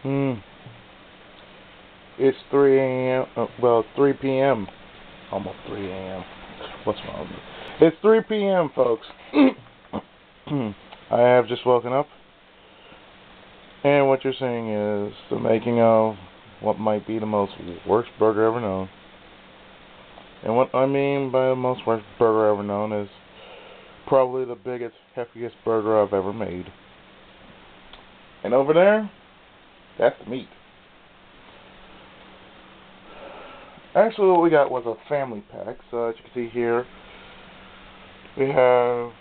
Hmm. It's 3 a.m. Well, 3 p.m. Almost 3 a.m. What's wrong with me? It's 3 p.m., folks. I have just woken up, and what you're seeing is the making of what might be the most worst burger ever known. And what I mean by the most worst burger ever known is probably the biggest, heftiest burger I've ever made. And over there, that's the meat. Actually, what we got was a family pack. So as you can see here, we have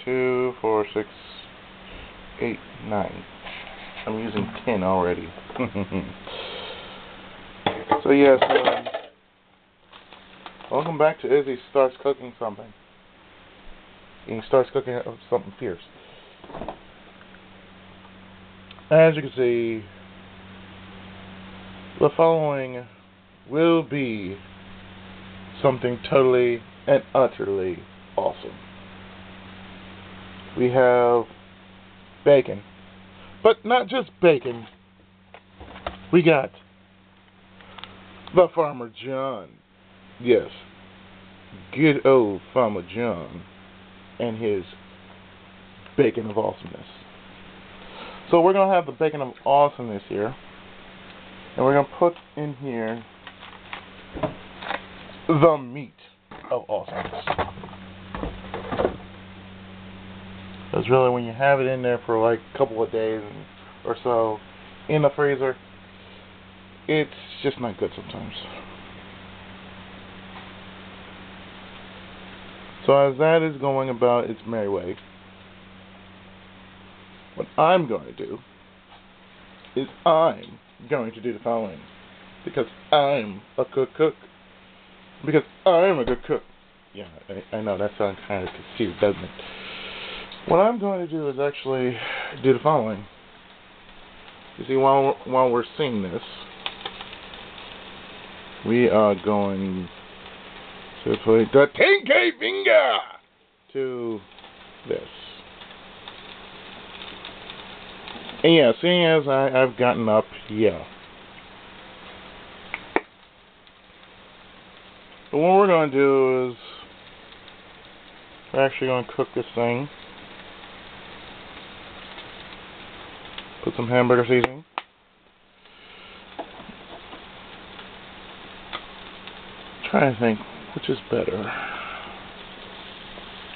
2, 4, 6, 8, 9. I'm using 10 already. So yes, welcome back to Izzy Starts Cooking Something. He starts cooking something fierce. As you can see, the following will be something totally and utterly awesome. We have bacon, but not just bacon. We got the Farmer John. Yes, good old Farmer John and his bacon of awesomeness. So we're going to have the bacon of awesomeness here, and we're going to put in here the meat of awesomeness. Because really, when you have it in there for like a couple of days or so in the freezer, it's just not good sometimes. So as that is going about its merry way, what I'm going to do is I'm going to do the following. Because I'm a cook. Because I'm a good cook. Yeah, I know that sounds kind of confused, doesn't it? What I'm going to do is actually do the following. You see, while we're seeing this, we are going to put the Tenkai finger to this. And yeah, seeing as I've gotten up, yeah. But what we're going to do is we're actually going to cook this thing. Put some hamburger seasoning. Try to think which is better.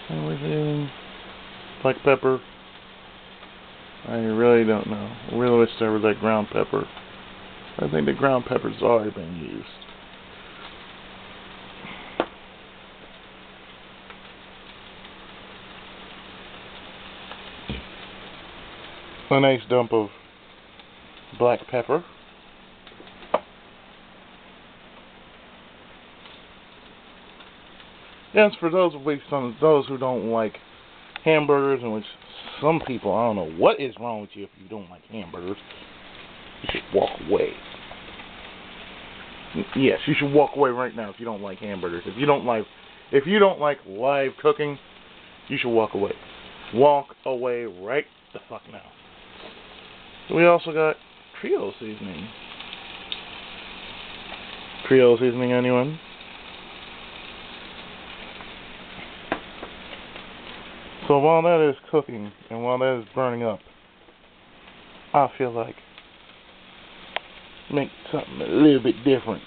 Everything. Black pepper. I really don't know. I really wish there was that ground pepper. I think the ground pepper's already been used. A nice dump of black pepper. Yes, for those who don't like hamburgers, and which some people, I don't know what is wrong with you if you don't like hamburgers. You should walk away. Yes, you should walk away right now if you don't like hamburgers. If you don't like live cooking, you should walk away. Walk away right the fuck now. We also got Creole seasoning. Creole seasoning, anyone? So while that is cooking and while that is burning up, I feel like make something a little bit different.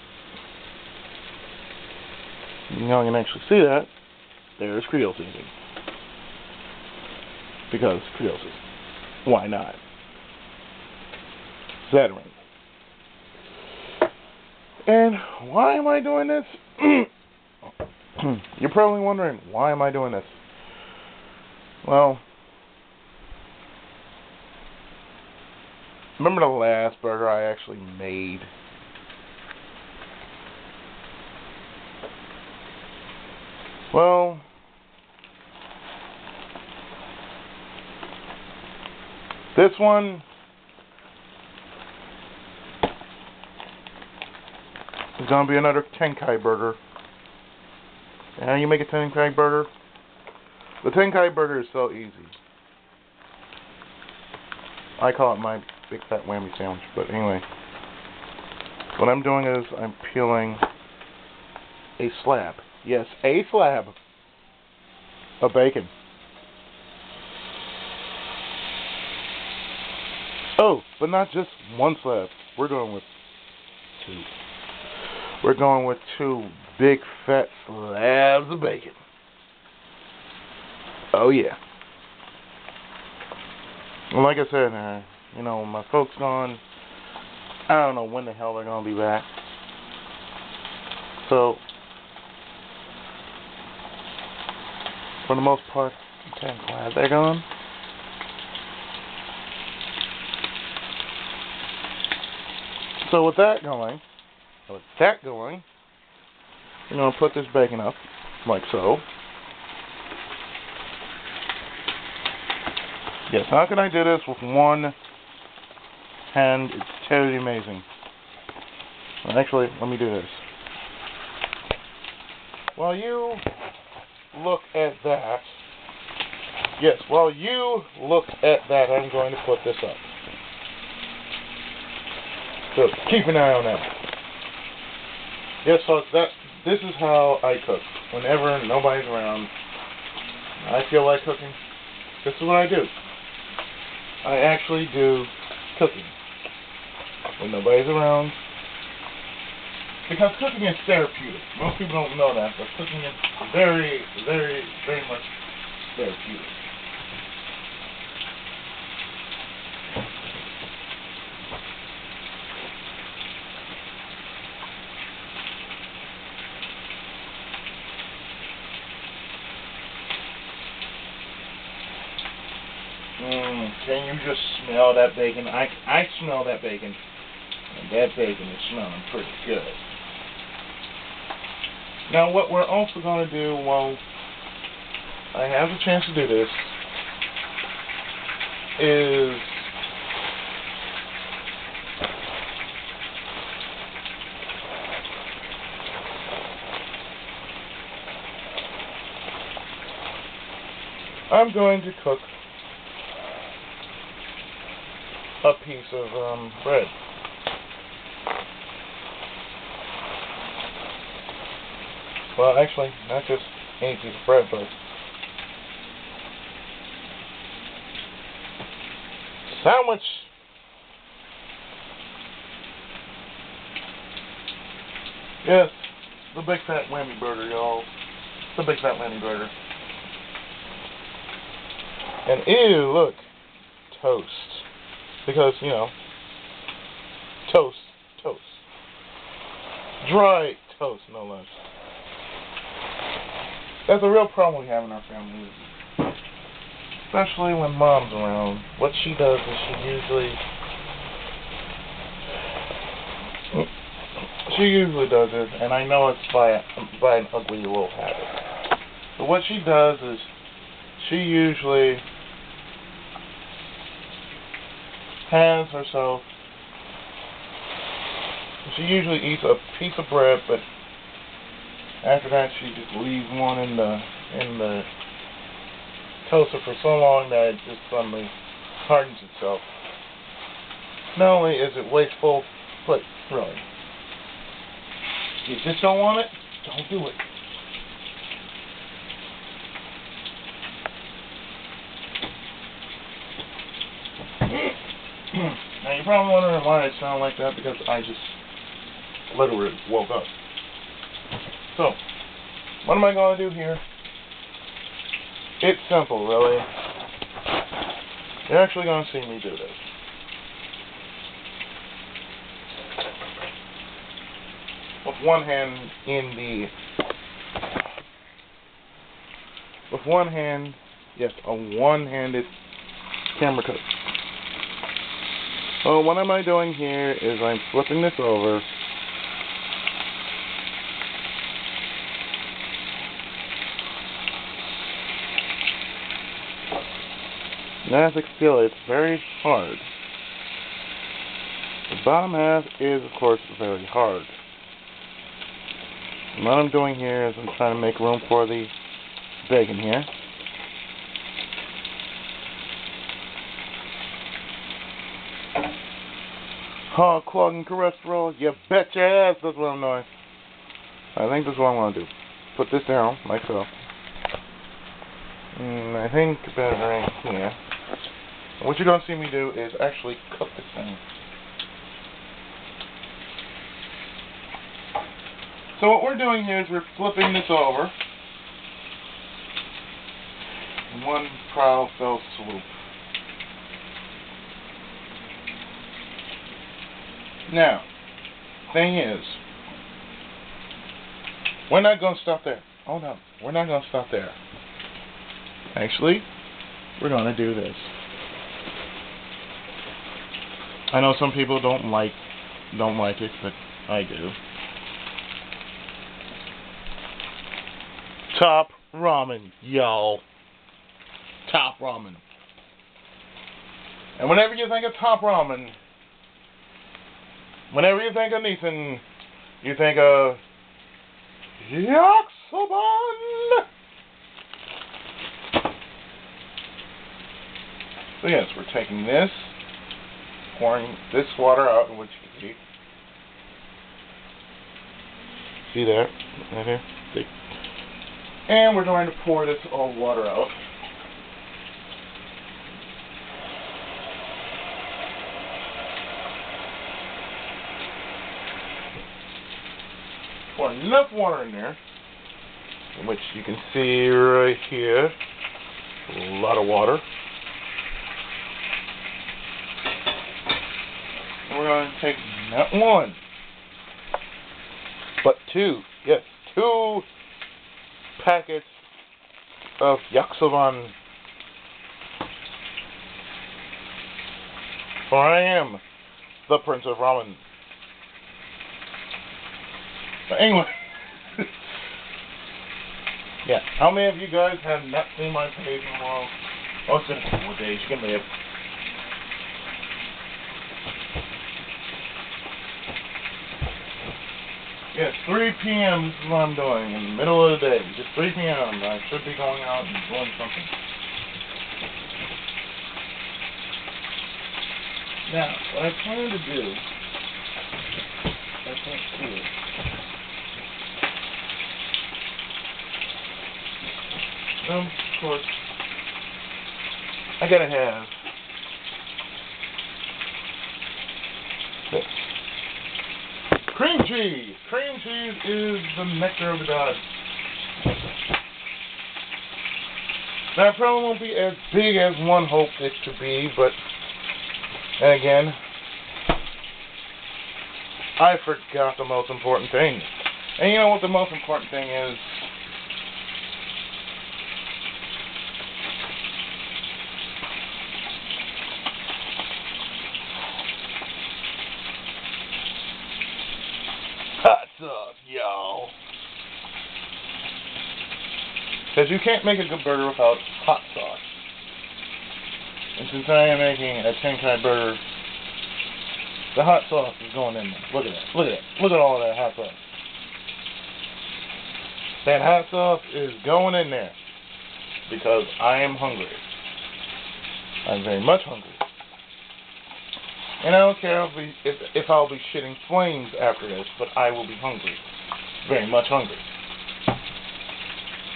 Y'all can actually see that. There's Creole seasoning. Because Creole seasoning. Why not? Zattering. And why am I doing this? You're probably wondering, why am I doing this? Well, remember the last burger I actually made? Well, this one is going to be another Tenkai burger. And how you make a Tenkai burger? The Tenkai burger is so easy. I call it my big fat whammy sandwich. But anyway, what I'm doing is I'm peeling a slab. Yes, a slab of bacon. Oh, but not just one slab. We're going with two. We're going with two big fat slabs of bacon. Oh yeah. Well, like I said, you know, my folks gone. I don't know when the hell they're gonna be back. So, for the most part, I'm glad they're gone. So with that going, I'm gonna put this bacon up like so. Yes, how can I do this with one hand? It's totally amazing. Well, actually, let me do this. While you look at that, I'm going to put this up. So keep an eye on that. Yes, folks, this is how I cook. Whenever nobody's around, I feel like cooking. This is what I do. I actually do cooking when nobody's around. Because cooking is therapeutic. Most people don't know that, but cooking is very, very, very much therapeutic. Can you just smell that bacon? I smell that bacon. And that bacon is smelling pretty good. Now what we're also going to do while I have the chance to do this is I'm going to cook a piece of bread. Well, actually, not just any piece of bread, but sandwich. Yes, the big fat whammy burger, y'all. The big fat whammy burger. And ew, look, toast. Because, you know, toast. Dry toast, no less. That's a real problem we have in our family. Especially when mom's around. What she does is she usually does it, and I know it's by an ugly little habit. But what she does is she usually has herself. She usually eats a piece of bread, but after that she just leaves one in the toaster for so long that it just suddenly hardens itself. Not only is it wasteful, but really, you just don't want it, don't do it. Now you're probably wondering why I sound like that, because I just literally woke up. So, what am I going to do here? It's simple, really. You're actually going to see me do this. With one hand yes, a one-handed camera cut. So what am I doing here is I'm flipping this over. And as you can feel, it's very hard. The bottom half is, of course, very hard. And what I'm doing here is I'm trying to make room for the bacon here. Oh, clogging cholesterol. You bet your ass that's what I'm doing. I think that's what I'm going to do. Put this down, like so. I think about right here. And what you're going to see me do is actually cook this thing. So what we're doing here is we're flipping this over. In one trial fell swoop. Now, thing is, we're not going to stop there. Oh no, we're not going to stop there. Actually, we're going to do this. I know some people don't like it, but I do. Top ramen, y'all. Top ramen. And whenever you think of top ramen, whenever you think of Nissan, you think of Yakisoban. So yes, we're taking this, pouring this water out, in which you can see there, right here, see? And we're going to pour this all water out. Pour enough water in there, which you can see right here, a lot of water. And we're going to take not one, but two, yes, 2 packets of Yakisoban. For I am the Prince of Ramen. But anyway, yeah, how many of you guys have not seen my page in a while? Oh, it's been a couple of days, you can live. Yes, 3 p.m. this is what I'm doing, in the middle of the day. Just 3 p.m. I should be going out and doing something. Now, what I plan to do, I can't see it. Of course, I gotta have this. Cream cheese! Cream cheese is the nectar of the gods. Now, it probably won't be as big as one hoped it to be, but then again, I forgot the most important thing. And you know what the most important thing is? Hot sauce, y'all. Because you can't make a good burger without hot sauce. And since I am making a Tenkai burger, the hot sauce is going in there. Look at that. Look at that. Look at all of that hot sauce. That hot sauce is going in there. Because I am hungry. I'm very much hungry. And I don't care if I'll be shitting flames after this, but I will be hungry. Very much hungry.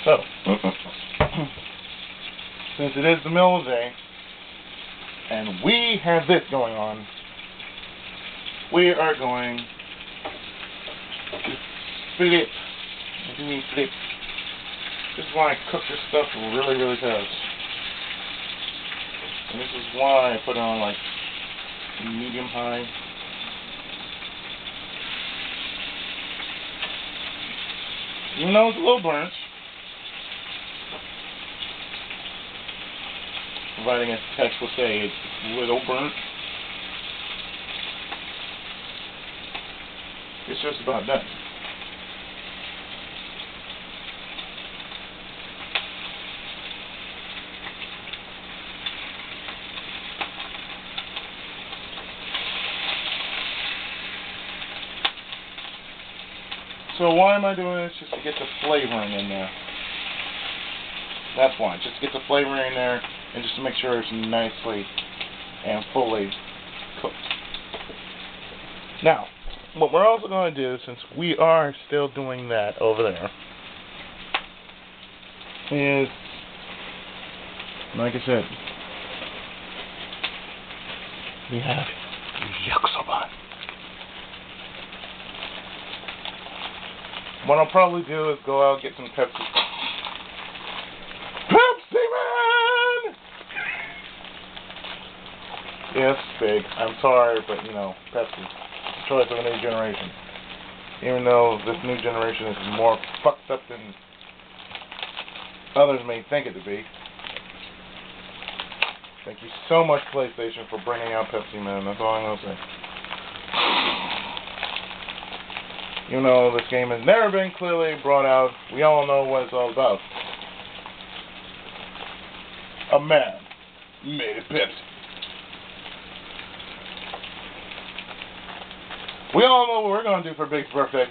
So, since it is the middle of the day, and we have this going on, we are going to flip. What do you mean flip? This is why I cook this stuff really, really fast. And this is why I put it on like medium high. Even though it's a little burnt, providing as text will say it's a little burnt, it's just about done. So why am I doing this? Just to get the flavoring in there. That's why. Just to get the flavoring in there and just to make sure it's nicely and fully cooked. Now, what we're also going to do, since we are still doing that over there, is, like I said, we have yakisoba. What I'll probably do is go out and get some Pepsi. Pepsi Man! Yes, big. I'm sorry, but you know, Pepsi. Choice of a new generation. Even though this new generation is more fucked up than others may think it to be. Thank you so much, PlayStation, for bringing out Pepsi Man. That's all I'm going to say. You know, this game has never been clearly brought out. We all know what it's all about. A man made a Pepsi. We all know what we're going to do for Big's birthday.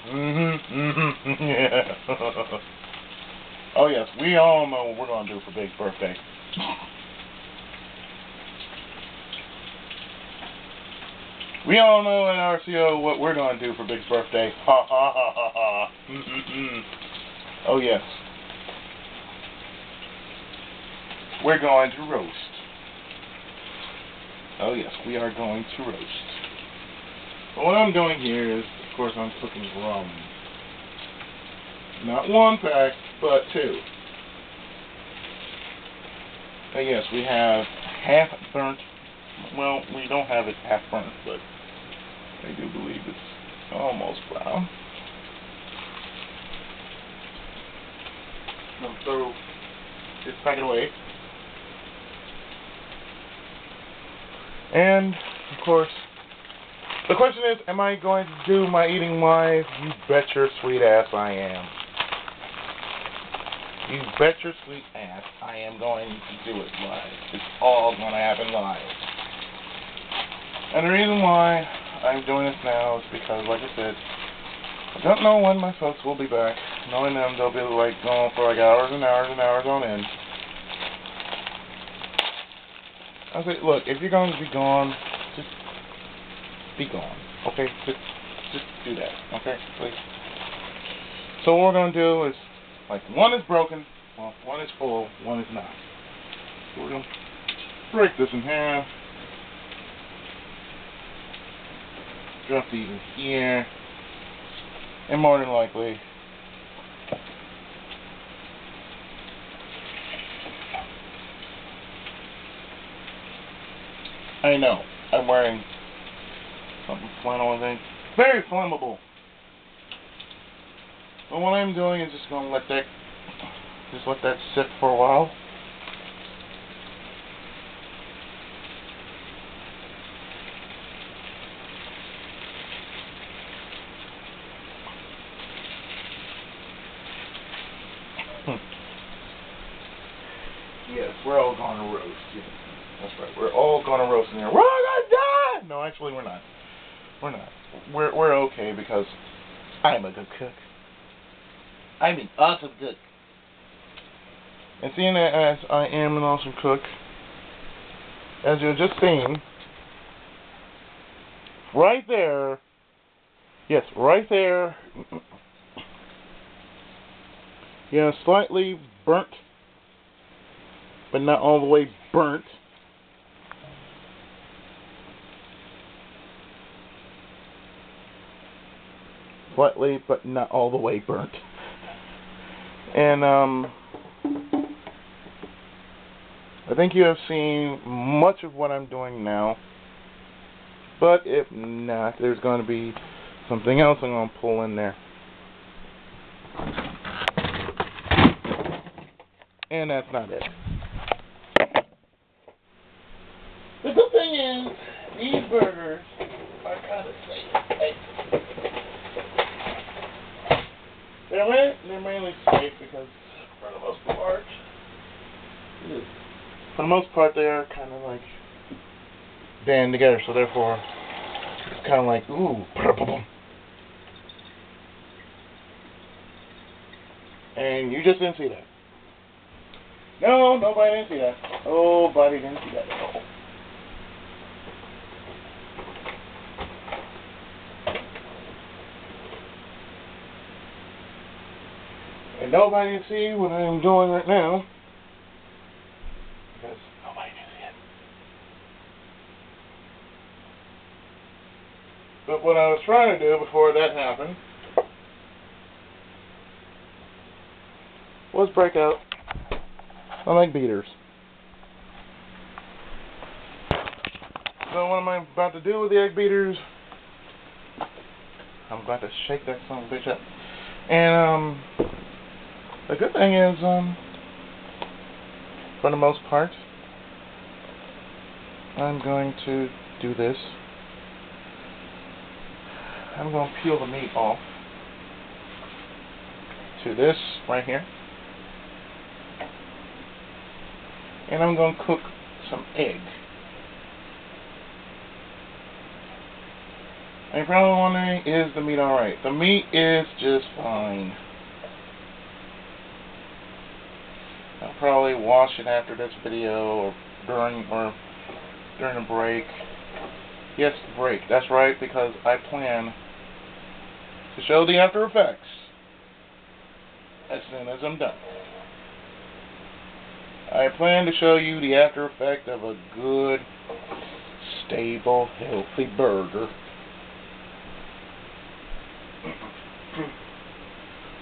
Yeah. Oh, yes, we all know what we're going to do for Big's birthday. We all know at RCO what we're going to do for Big's birthday. Ha ha ha ha ha. Oh, yes. We're going to roast. Oh, yes, we are going to roast. But what I'm doing here is, of course, I'm cooking rum. Not 1 pack, but 2. But yes, we have half burnt. Well, we don't have it half burnt, but I do believe it's almost brown. I'll throw this packet away. And, of course, the question is, am I going to do my eating live? You bet your sweet ass I am. You bet your sweet ass I am going to do it live. It's all going to happen live. And the reason why I'm doing this now is because, like I said, I don't know when my folks will be back. Knowing them, they'll be like gone for like hours and hours and hours on end. I say, look, if you're going to be gone, just be gone. Okay? Just do that. Okay? Please. So what we're going to do is, like, one is broken, well, one is full, one is not. So we're going to break this in half. Drop these in here. And more than likely, I know, I'm wearing something flannel, I think. Very flammable. But what I'm doing is just going to let that sit for a while. Yes, we're all going to roast. Yes, that's right. We're all going to roast in here. We're all going to die! No, actually, we're not. We're not. We're okay because I'm a good cook. I'm an awesome cook. And seeing as I am an awesome cook, as you've just seen, right there, yes, right there, yeah, slightly burnt, but not all the way burnt. Slightly, but not all the way burnt. And, I think you have seen much of what I'm doing now. But if not, there's going to be something else I'm going to pull in there. And that's not it. The good thing is, these burgers are kind of safe. They're mainly safe because, for the most part, they are kind of like band together. So therefore, it's kind of like, ooh, and you just didn't see that. No, nobody didn't see that. Nobody didn't see that at all. And nobody can see what I am doing right now. Because nobody can see it. But what I was trying to do before that happened was break out my egg beaters. So what am I about to do with the egg beaters? I'm about to shake that son of a bitch up. And the good thing is, for the most part, I'm going to do this. I'm going to peel the meat off to this right here. And I'm going to cook some egg. And you're probably wondering, is the meat alright? The meat is just fine. I'll probably wash it after this video or during the break. Yes, break. That's right, because I plan to show the after effects as soon as I'm done. I plan to show you the after effect of a good, stable, healthy burger.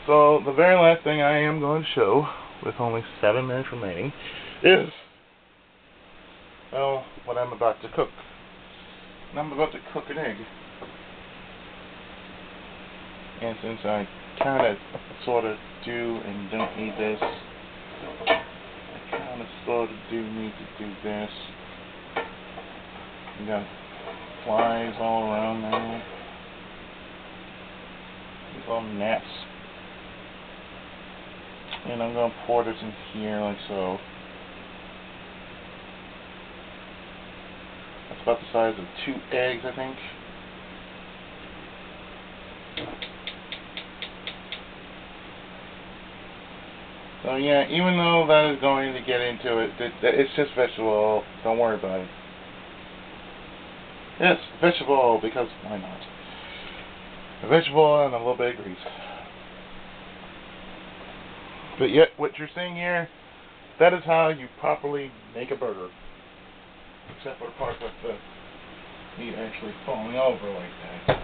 So, the very last thing I am going to show, with only 7 minutes remaining, is, well, what I'm about to cook. And I'm about to cook an egg. And since I kind of, sort of do and don't need this, I kind of, sort of do need to do this. We got flies all around now. These little gnats. And I'm going to pour this in here like so. That's about the size of 2 eggs, I think. So yeah, even though that is going to get into it, it's just vegetable oil. Don't worry about it. Yes, vegetable oil, because why not? A vegetable oil and a little bit of grease. But yet, what you're seeing here, that is how you properly make a burger. Except for the part with the meat actually falling over like that.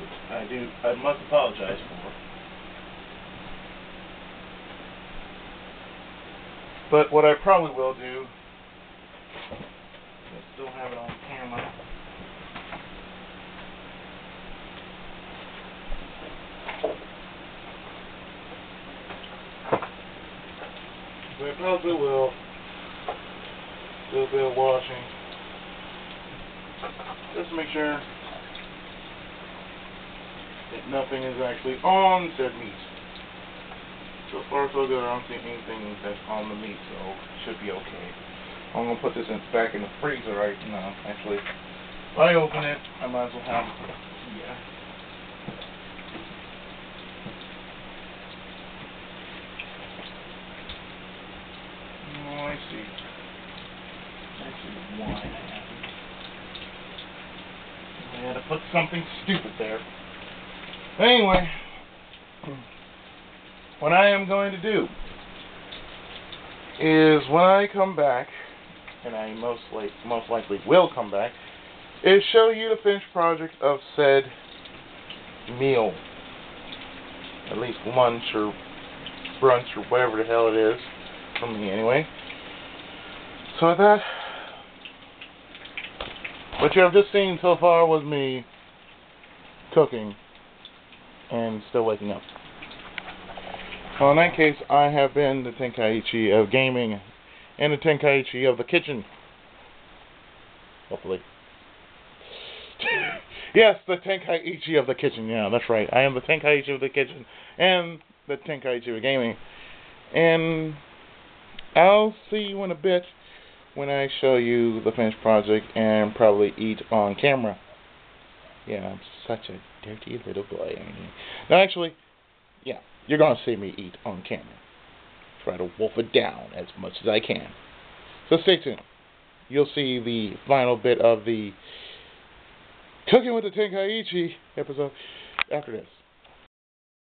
Which I must apologize for. But what I probably will do, I still have it on camera. But I probably will do a bit of washing, just to make sure that nothing is actually on said meat. So far so good, I don't see anything that's on the meat, so it should be okay. I'm going to put this back in the freezer right now. Actually, if I open it, I might as well have it here. Oh, I see. Actually, why I haven't. I had to put something stupid there. Anyway, what I am going to do is when I come back, and I most likely will come back, is show you the finished project of said meal. At least lunch or brunch or whatever the hell it is, for me anyway. So with that, what you have just seen so far was me cooking and still waking up. Well, in that case, I have been the Tenkaichi of gaming and the Tenkaichi of the kitchen. Hopefully. Yes, the Tenkaichi of the kitchen. Yeah, that's right. I am the Tenkaichi of the kitchen and the Tenkaichi of gaming. And I'll see you in a bit when I show you the finished project and probably eat on camera. Yeah, I'm such a dirty little boy. No, actually, yeah, you're going to see me eat on camera. Try to wolf it down as much as I can. So stay tuned. You'll see the final bit of the Cooking with the Tenkaichi episode after this.